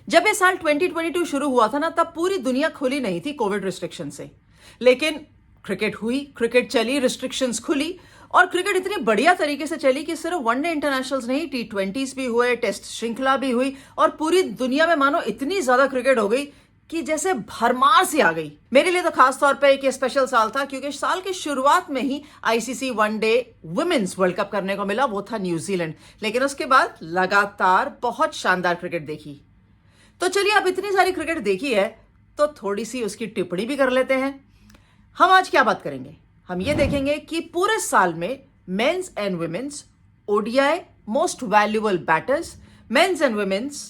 जब ये साल 2022 शुरू हुआ था ना, तब पूरी दुनिया खुली नहीं थी कोविड रिस्ट्रिक्शन से। लेकिन क्रिकेट हुई, क्रिकेट चली, रिस्ट्रिक्शंस खुली और क्रिकेट इतनी बढ़िया तरीके से चली कि सिर्फ वनडे इंटरनेशनल्स नहीं, T20s भी हुए, टेस्ट श्रृंखला भी हुई और पूरी दुनिया में मानो इतनी ज्यादा क्रिकेट हो गई कि जैसे भरमार सी आ गई। मेरे लिए तो खास तौर पे एक स्पेशल साल था क्योंकि साल की शुरुआत में ही ICC one day women's world cup करने को मिला, वो था न्यूजीलैंड। लेकिन उसके बाद लगातार बहुत शानदार क्रिकेट देखी। तो चलिए, अब इतनी सारी क्रिकेट देखी है तो थोड़ी सी उसकी टिप्पणी भी कर लेते हैं। हम आज क्या बात करेंगे? हम ये देखेंगे कि पूरे साल में men's and women's ODI most valuable batters, men's and women's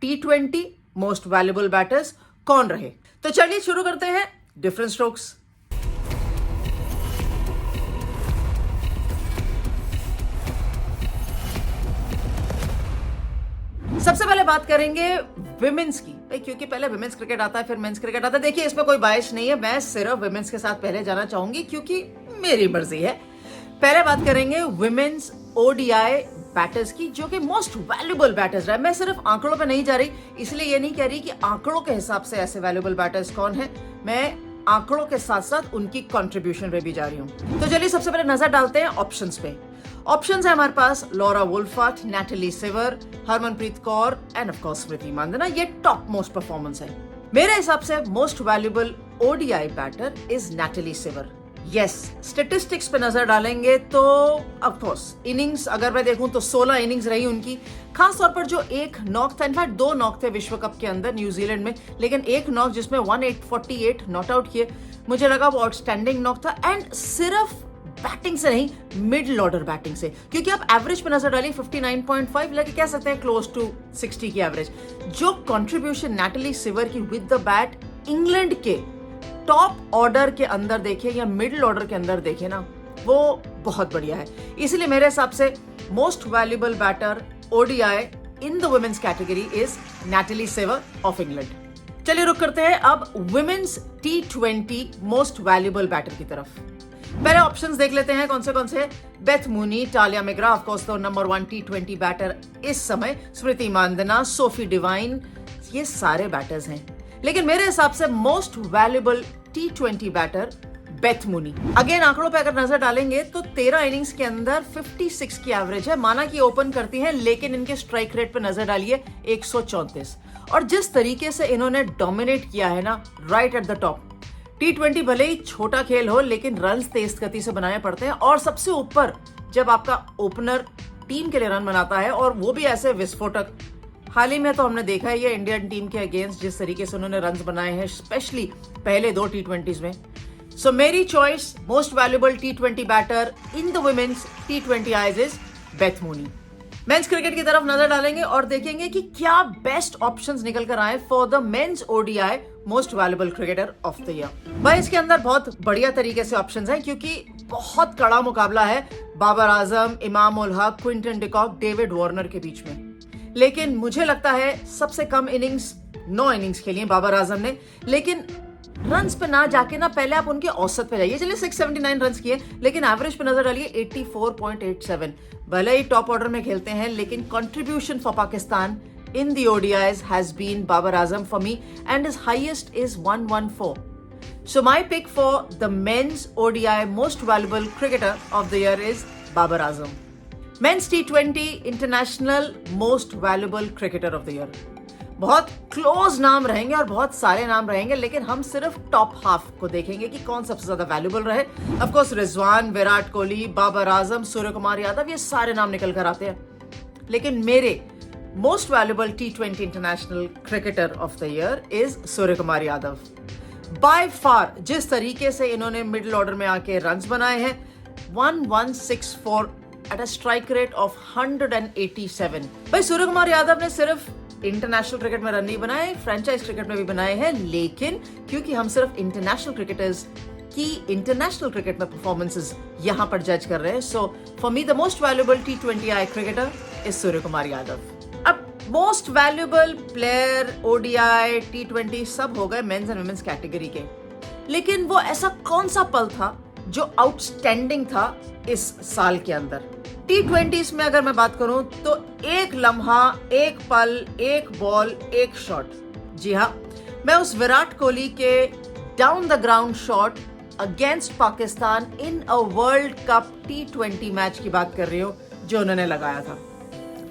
T20 most valuable batters कौन रहे। तो चलिए शुरू करते हैं डिफरेंट स्ट्रोक्स। सबसे पहले बात करेंगे विमेंस की, क्योंकि पहले विमेंस क्रिकेट आता है फिर मेंस क्रिकेट आता है। देखिए, इसमें कोई बायस नहीं है, मैं सिर्फ विमेंस के साथ पहले जाना चाहूंगी क्योंकि मेरी मर्जी है। पहले बात करेंगे विमेंस ओडीआई बैटर्स की, जो कि मोस्ट वैल्यूएबल बैटर्स रहे। मैं सिर्फ आंकड़ों पे नहीं जा रही, इसलिए ये नहीं कह रही कि आंकड़ों के हिसाब से ऐसे वैल्यूएबल बैटर्स कौन है, मैं आंकड़ों के साथ साथ उनकी कंट्रीब्यूशन पे भी जा रही हूं। तो चलिए सबसे पहले नजर डालते हैं ऑप्शंस पे। ऑप्शंस है हमारे पास Laura Wolvaardt, Natalie Sciver, Harmanpreet Kaur and of course Smriti Mandhana. ये टॉप मोस्ट परफॉर्मेंस है। मेरे हिसाब से most valuable ODI batter is Natalie Sciver. Yes, statistics पे नजर डालेंगे तो ऑफ कोर्स इनिंग्स अगर मैं देखूं तो 16 इनिंग्स रही उनकी। खास तौर पर जो एक नॉक था, इनफैक्ट 2 नॉक थे विश्व कप के अंदर न्यूजीलैंड में, लेकिन एक नॉक जिसमें 148 नॉट आउट किए, मुझे लगा वो आउटस्टैंडिंग नॉक था। एंड सिर्फ बैटिंग से नहीं, मिडिल ऑर्डर बैटिंग से, क्योंकि आप एवरेज पे नजर डालिए 59.5, लगे कह सकते हैं क्लोज टू 60 की एवरेज। जो कंट्रीब्यूशन नैटली सिवर की विद द बैट इंग्लैंड के टॉप ऑर्डर के अंदर देखे या मिडिल ऑर्डर के अंदर देखे ना, वो बहुत बढ़िया है। इसलिए मेरे हिसाब से most valuable batter ODI in the women's category is Natalie Sciver of England. चलिए रुक करते हैं अब women's T20 most valuable batter की तरफ। पहले ऑप्शंस देख लेते हैं कौन से। Beth Mooney, Tahlia McGrath, of course तो नंबर 1 T20 बैटर इस समय, स्मृति मानधना, सोफी डिवाइन, ये सारे बैटर्स हैं। लेकिन मेरे हिसाब से most valuable T20 batter Beth Mooney. Again आंकड़ों पे अगर नजर डालेंगे तो 13 इनिंग्स के अंदर 56 की एवरेज है। माना कि ओपन करती हैं, लेकिन इनके स्ट्राइक रेट पे नजर डालिए 134। और जिस तरीके से इन्होंने डोमिनेट किया है ना, right at the top. T20 भले ही छोटा खेल हो, लेकिन रन तेज गति से बनाने पड़ते हैं। और सबसे ऊपर जब आपका ओपनर टीम के लिए रन बनाता है और वो भी ऐसे विस्फोटक, हाल ही में तो हमने देखा है ये इंडियन टीम के अगेंस्ट जिस तरीके से उन्होंने रन बनाए हैं, स्पेशली पहले 2 T20s में। सो मेरी choice most valuable T20 batter in the women's T20 Is is Beth Mooney. Men's cricket की तरफ नजर डालेंगे और देखेंगे कि क्या बेस्ट ऑप्शंस निकल कर आए for the men's ODI most valuable cricketer of the year. भाई, इसके अंदर बहुत बढ़िया तरीके से ऑप्शंस हैं क्योंकि बहुत कड़ा मुकाबला है Babar Azam, Imam ul Haq, Quinton de Kock, David Warner के बीच में। लेकिन मुझे लगता है सबसे कम इनिंग्स 9 इनिंग्स खेली हैं बाबर आजम ने, लेकिन रन्स पे ना जाके ना पहले आप उनके औसत पे जाइए। चलिए 679 रन्स किए, लेकिन एवरेज पे नजर डालिए 84.87। भले ही टॉप ऑर्डर में खेलते हैं, लेकिन contribution for Pakistan in the ODIs has been Babar Azam for me, and his highest is 114. So my pick for the men's ODI most valuable cricketer of the year is Babar Azam. Men's T20 international most valuable cricketer of the year. बहुत close नाम रहेंगे और बहुत सारे नाम रहेंगे, लेकिन हम सिर्फ टॉप हाफ को देखेंगे कि कौन सबसे ज्यादा वैल्यूएबल रहे। ऑफ कोर्स रिजवान, विराट कोहली, बाबर आजम, सूर्य कुमार यादव, ये सारे नाम निकल कर आते हैं। लेकिन मेरे most valuable T20 international cricketer of the year is Surya Kumar Yadav. By far जिस तरीके से इन्होंने मिडिल ऑर्डर में आके रन्स बनाए हैं, 1164 at a strike rate of 187। भाई, सूर्य कुमार यादव ने सिर्फ इंटरनेशनल क्रिकेट में रन नहीं बनाए, फ्रेंचाइज क्रिकेट में भी बनाए हैं। लेकिन क्योंकि हम सिर्फ इंटरनेशनल क्रिकेटर्स की इंटरनेशनल क्रिकेट में परफॉर्मेंसेस यहां पर जज कर रहे हैं, so for me the most valuable T20 I cricketer is Surya Kumar Yadav. अब most valuable player ODI T20 सब हो गए मेंस एंड वुमेन्स कैटेगरी के, लेकिन वो ऐसा कौन सा पल था जो आउटस्टैंडिंग था इस साल के अंदर? T20s में अगर मैं बात करूं तो एक लम्हा, एक पल, एक बॉल, एक शॉट। जी हाँ, मैं उस विराट कोहली के down the ground shot against Pakistan in a world cup T20 match की बात कर रही हूं जो उन्होंने लगाया था।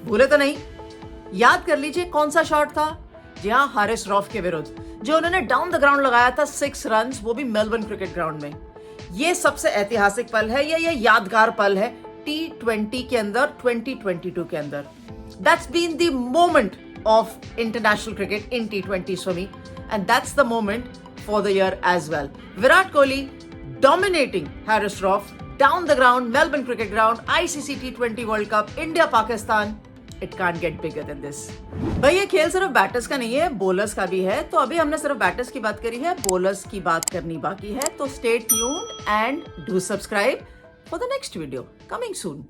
भूले तो नहीं? याद कर लीजिए कौन सा शॉट था। जी हाँ, हारिस रॉफ के विरुद्ध जो उन्होंने डाउन द ग्राउंड लगाया था 6 रन, वो भी मेलबर्न क्रिकेट ग्राउंड में। ये सबसे ऐतिहासिक पल है, ये यादगार पल है T20 के अंदर, 2022 के अंदर। That's been the moment of international cricket in T20s for me, and that's the moment for the year as well. Virat Kohli dominating Haris Rauf down the ground, Melbourne Cricket Ground, ICC T20 World Cup, India Pakistan. It can't get bigger than this. भाई ये खेल सिर्फ batters का नहीं है, bowlers का भी है। तो अभी हमने सिर्फ बैटर्स की बात करी है, बॉलर्स की बात करनी बाकी है। तो stay tuned and do subscribe for the next video coming soon.